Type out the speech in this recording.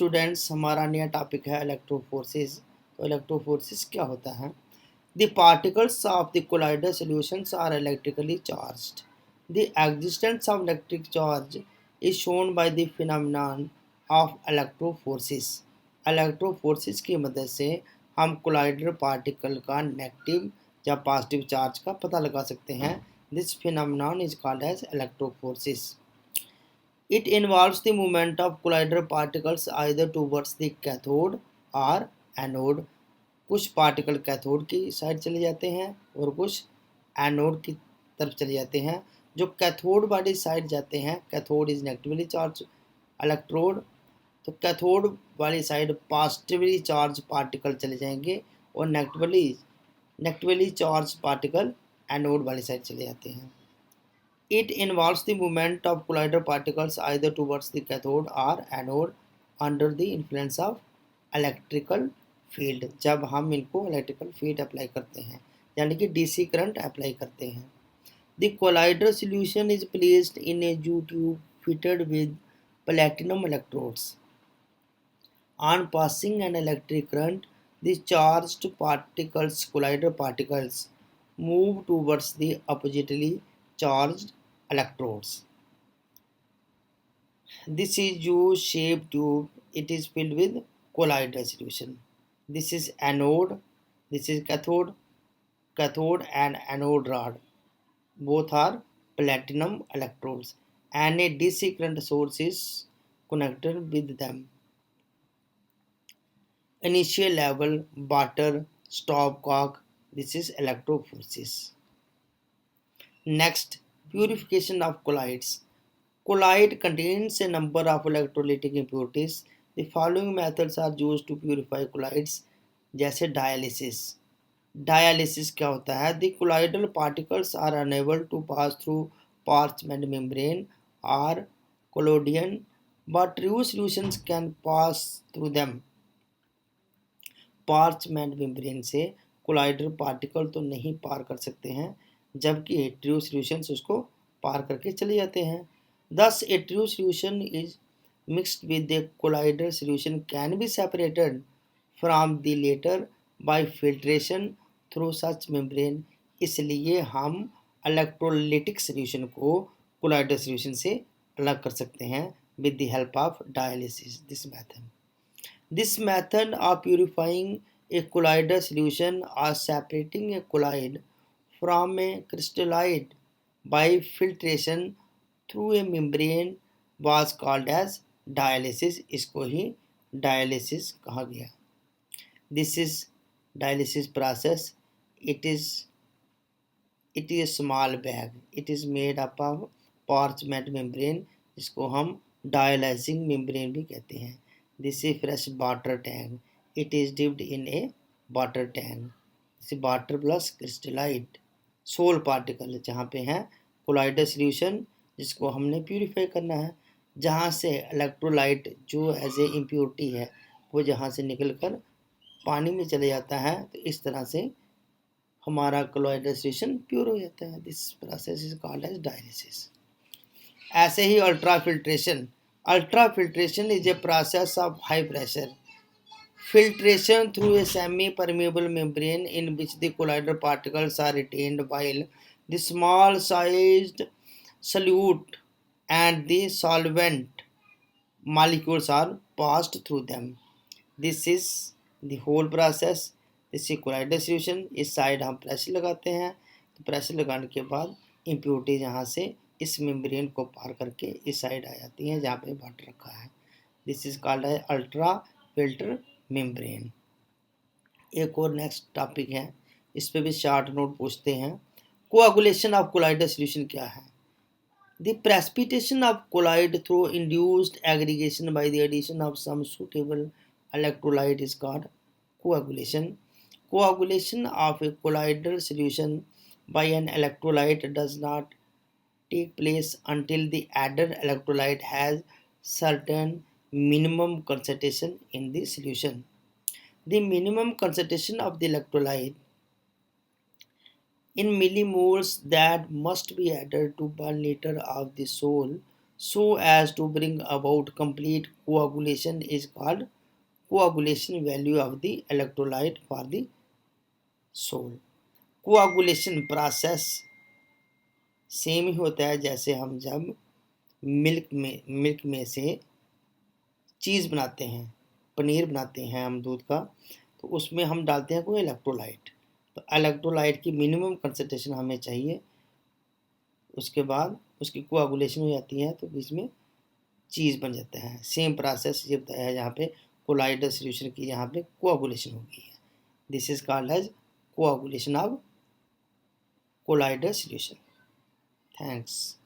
Students, हमारा नया topic है इलेक्ट्रोफोर्सेस। तो इलेक्ट्रोफोर्सेस क्या होता है? The particles of the colloidal solutions are electrically charged. The existence of electric charge is shown by the phenomenon of electrophoresis. Electrophoresis की मदद से हम कोलाइडर पार्टिकल का नेगेटिव या पॉजिटिव चार्ज का पता लगा सकते हैं। This phenomenon is called as electrophoresis. It involves the movement of collider particles either towards the cathode or anode. कुछ पार्टिकल कैथोड की साइड चले जाते हैं और कुछ एनोड की तरफ चले जाते हैं। जो कैथोड वाली साइड जाते हैं, cathode is negatively charge electrode, तो कैथोड वाली साइड पॉजिटिवली चार्ज पार्टिकल चले जाएंगे और नेगेटिवली चार्ज पार्टिकल एनोड वाली साइड चले जाते हैं. It involves the movement of collider particles either towards the cathode or anode under the influence of electrical field. जब हम इनको electrical field अप्लाई करते हैं, यानी कि DC करंट अप्लाई करते हैं. The collider solution is placed in a U-tube fitted with platinum electrodes. On passing an electric current, the charged particles, collider particles, move towards the oppositely charged electrodes. This is U-shaped tube. It is filled with collider solution. This is anode. This is cathode. Cathode and anode rod. Both are platinum electrodes, and a DC current source is connected with them. Initial level, water, stopcock. This is electrophorese. Next, purification of colloids. Colloid contains a number of electrolytic impurities. The following methods are used to purify colloids. जैसे dialysis. Dialysis क्या होता है? The colloidal particles are unable to pass through parchment membrane or collodion, but true solutions can pass through them. Parchment membrane से collider particle तो नहीं पार कर सकते हैं, जबकि ट्रू सॉल्यूशंस उसको पार करके चले जाते हैं. Thus, a true solution is mixed with the collider solution can be separated from the latter by filtration through such membrane. इसलिए हम इलेक्ट्रोलिटिक सॉल्यूशन को कोलाइडर सॉल्यूशन से अलग कर सकते हैं with the help of dialysis. This method of purifying a colloidal solution or separating a colloid from a crystallite by filtration through a membrane was called as dialysis. इसको ही dialysis कहा गया. This is dialysis process. It is a small bag. It is made up of parchment membrane, जिसको हम dialyzing membrane भी कहते हैं. This is fresh water tank. It is dipped in a water tank. This is water plus crystallite sol particle, जहाँ पे है collider solution जिसको हमने प्यूरिफाई करना है, जहाँ से इलेक्ट्रोलाइट जो एज ए इम्प्योरिटी है वो जहाँ से निकलकर पानी में चले जाता है, तो इस तरह से हमारा कोलाइडर सॉल्यूशन प्योर हो जाता है. This process is called as dialysis. ऐसे ही ultra filtration. Ultra filtration is a process of high pressure filtration through a semi-permeable membrane in which the collider particles are retained while the small sized solute and the solvent molecules are passed through them. This is the whole process. This is collider solution. इस side हम pressure लगाते हैं, तो pressure लगाने के बाद impurity यहाँ से इस मेम्ब्रेन को पार करके इस साइड आ जाती हैं जहाँ पे वाटर रखा है. दिस इज कॉल्ड है अल्ट्रा फिल्टर मेम्ब्रेन. एक और नेक्स्ट टॉपिक है, इस पे भी शॉर्ट नोट पूछते हैं. कोआगुलेशन ऑफ कोलाइडर सॉल्यूशन क्या है? The precipitation of colloid through induced aggregation by the addition of some suitable electrolyte is called coagulation. Coagulation of a colloidal solution by an electrolyte does not take place until the added electrolyte has certain minimum concentration in the solution. The minimum concentration of the electrolyte in millimoles that must be added to 1 liter of the so as to bring about complete coagulation is called coagulation value of the electrolyte for the soul. Coagulation process same ही होता है जैसे हम जब milk में से चीज़ बनाते हैं, पनीर बनाते हैं हम दूध का, तो उसमें हम डालते हैं कोई इलेक्ट्रोलाइट। तो इलेक्ट्रोलाइट की मिनिमम कंसंट्रेशन हमें चाहिए, उसके बाद उसकी कोआगुलेशन हो जाती है तो बीच में चीज़ बन जाता है। सेम प्रोसेस ये बताया है यहाँ पे कोलाइडल सॉल्यूशन की, यहाँ पे कोआगुलेशन होगी है। This is called as coagulation of colloidal solution. Thanks.